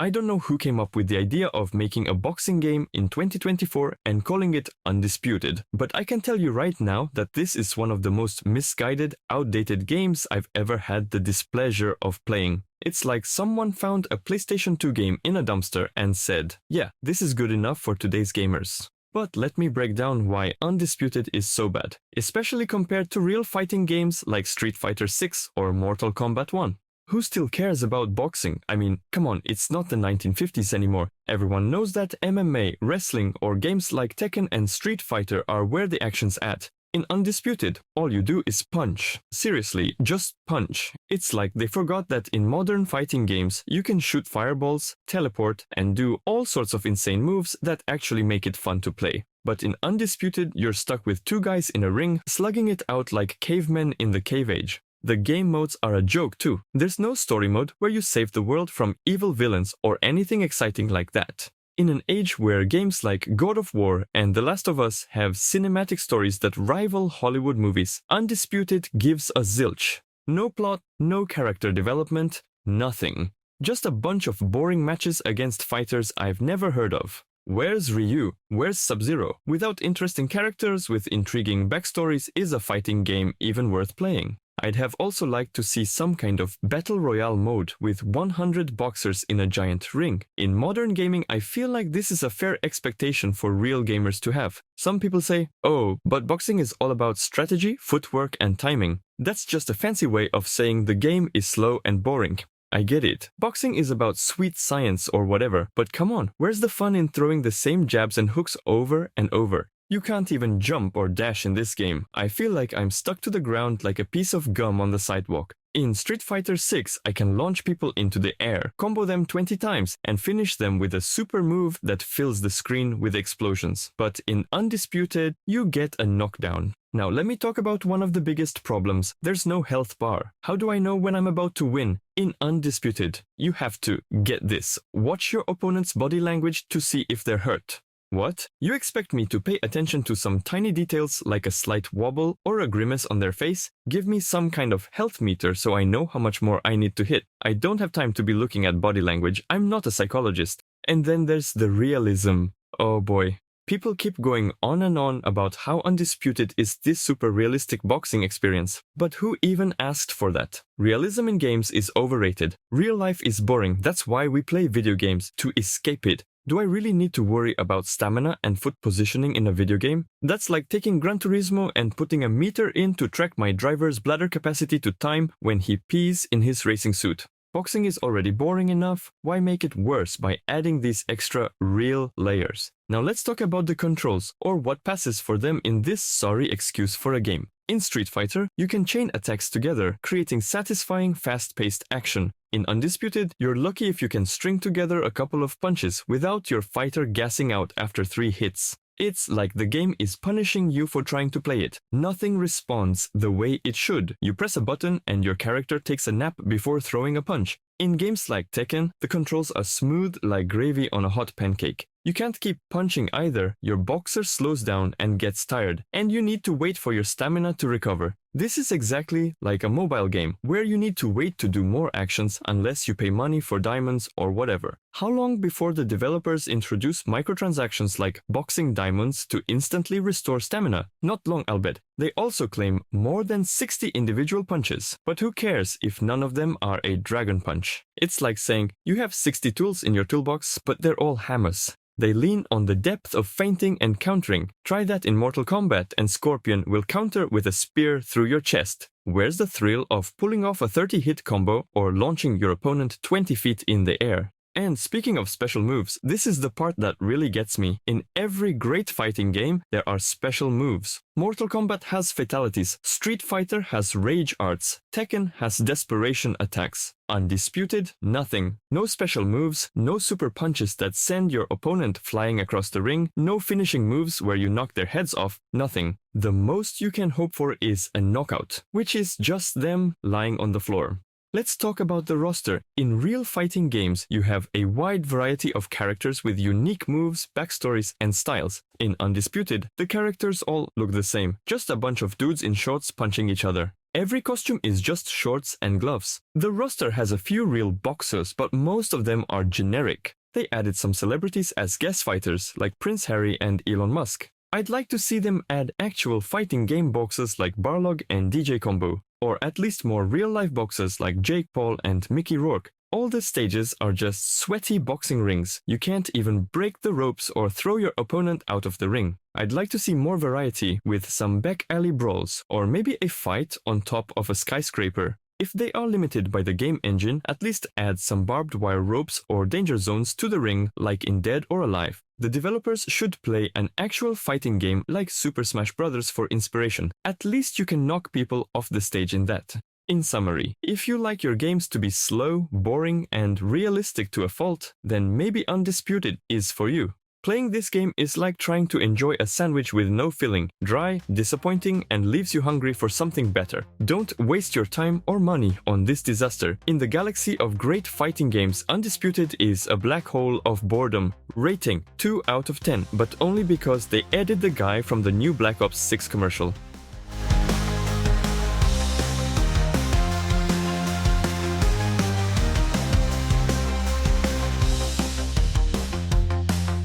I don't know who came up with the idea of making a boxing game in 2024 and calling it Undisputed, but I can tell you right now that this is one of the most misguided, outdated games I've ever had the displeasure of playing. It's like someone found a PlayStation 2 game in a dumpster and said, yeah, this is good enough for today's gamers. But let me break down why Undisputed is so bad, especially compared to real fighting games like Street Fighter 6 or Mortal Kombat 1. Who still cares about boxing? I mean, come on, it's not the 1950s anymore. Everyone knows that MMA, wrestling, or games like Tekken and Street Fighter are where the action's at. In Undisputed, all you do is punch. Seriously, just punch. It's like they forgot that in modern fighting games, you can shoot fireballs, teleport, and do all sorts of insane moves that actually make it fun to play. But in Undisputed, you're stuck with two guys in a ring, slugging it out like cavemen in the cave age. The game modes are a joke too. There's no story mode where you save the world from evil villains or anything exciting like that. In an age where games like God of War and The Last of Us have cinematic stories that rival Hollywood movies, Undisputed gives a zilch. No plot, no character development, nothing. Just a bunch of boring matches against fighters I've never heard of. Where's Ryu? Where's Sub-Zero? Without interesting characters with intriguing backstories, is a fighting game even worth playing? I'd have also liked to see some kind of Battle Royale mode with 100 boxers in a giant ring. In modern gaming, I feel like this is a fair expectation for real gamers to have. Some people say, oh, but boxing is all about strategy, footwork, and timing. That's just a fancy way of saying the game is slow and boring. I get it. Boxing is about sweet science or whatever, but come on, where's the fun in throwing the same jabs and hooks over and over? You can't even jump or dash in this game. I feel like I'm stuck to the ground like a piece of gum on the sidewalk. In Street Fighter 6, I can launch people into the air, combo them 20 times, and finish them with a super move that fills the screen with explosions. But in Undisputed, you get a knockdown. Now let me talk about one of the biggest problems. There's no health bar. How do I know when I'm about to win? In Undisputed, you have to, get this, watch your opponent's body language to see if they're hurt. What? You expect me to pay attention to some tiny details like a slight wobble or a grimace on their face? Give me some kind of health meter so I know how much more I need to hit. I don't have time to be looking at body language. I'm not a psychologist. And then there's the realism. Oh boy. People keep going on and on about how Undisputed is this super realistic boxing experience. But who even asked for that? Realism in games is overrated. Real life is boring. That's why we play video games, to escape it. Do I really need to worry about stamina and foot positioning in a video game? That's like taking Gran Turismo and putting a meter in to track my driver's bladder capacity to time when he pees in his racing suit. Boxing is already boring enough, why make it worse by adding these extra real layers? Now let's talk about the controls, or what passes for them in this sorry excuse for a game. In Street Fighter, you can chain attacks together, creating satisfying fast-paced action. In Undisputed, you're lucky if you can string together a couple of punches without your fighter gassing out after 3 hits. It's like the game is punishing you for trying to play it. Nothing responds the way it should. You press a button and your character takes a nap before throwing a punch. In games like Tekken, the controls are smooth like gravy on a hot pancake. You can't keep punching either, your boxer slows down and gets tired, and you need to wait for your stamina to recover. This is exactly like a mobile game, where you need to wait to do more actions unless you pay money for diamonds or whatever. How long before the developers introduce microtransactions like boxing diamonds to instantly restore stamina? Not long, I'll bet. They also claim more than 60 individual punches, but who cares if none of them are a dragon punch? It's like saying, you have 60 tools in your toolbox, but they're all hammers. They lean on the depth of feinting and countering. Try that in Mortal Kombat and Scorpion will counter with a spear through your chest. Where's the thrill of pulling off a 30-hit combo or launching your opponent 20 feet in the air? And speaking of special moves, this is the part that really gets me. In every great fighting game, there are special moves. Mortal Kombat has fatalities, Street Fighter has rage arts, Tekken has desperation attacks. Undisputed, nothing. No special moves, no super punches that send your opponent flying across the ring, no finishing moves where you knock their heads off, nothing. The most you can hope for is a knockout, which is just them lying on the floor. Let's talk about the roster. In real fighting games, you have a wide variety of characters with unique moves, backstories, and styles. In Undisputed, the characters all look the same, just a bunch of dudes in shorts punching each other. Every costume is just shorts and gloves. The roster has a few real boxers, but most of them are generic. They added some celebrities as guest fighters like Prince Harry and Elon Musk. I'd like to see them add actual fighting game boxers like Barlog and DJ Combo, or at least more real-life boxers like Jake Paul and Mickey Rourke. All the stages are just sweaty boxing rings. You can't even break the ropes or throw your opponent out of the ring. I'd like to see more variety with some back alley brawls, or maybe a fight on top of a skyscraper. If they are limited by the game engine, at least add some barbed wire ropes or danger zones to the ring like in Dead or Alive. The developers should play an actual fighting game like Super Smash Bros. For inspiration. At least you can knock people off the stage in that. In summary, if you like your games to be slow, boring, and realistic to a fault, then maybe Undisputed is for you. Playing this game is like trying to enjoy a sandwich with no filling, dry, disappointing, and leaves you hungry for something better. Don't waste your time or money on this disaster. In the galaxy of great fighting games, Undisputed is a black hole of boredom. Rating 2 out of 10, but only because they added the guy from the new Black Ops 6 commercial.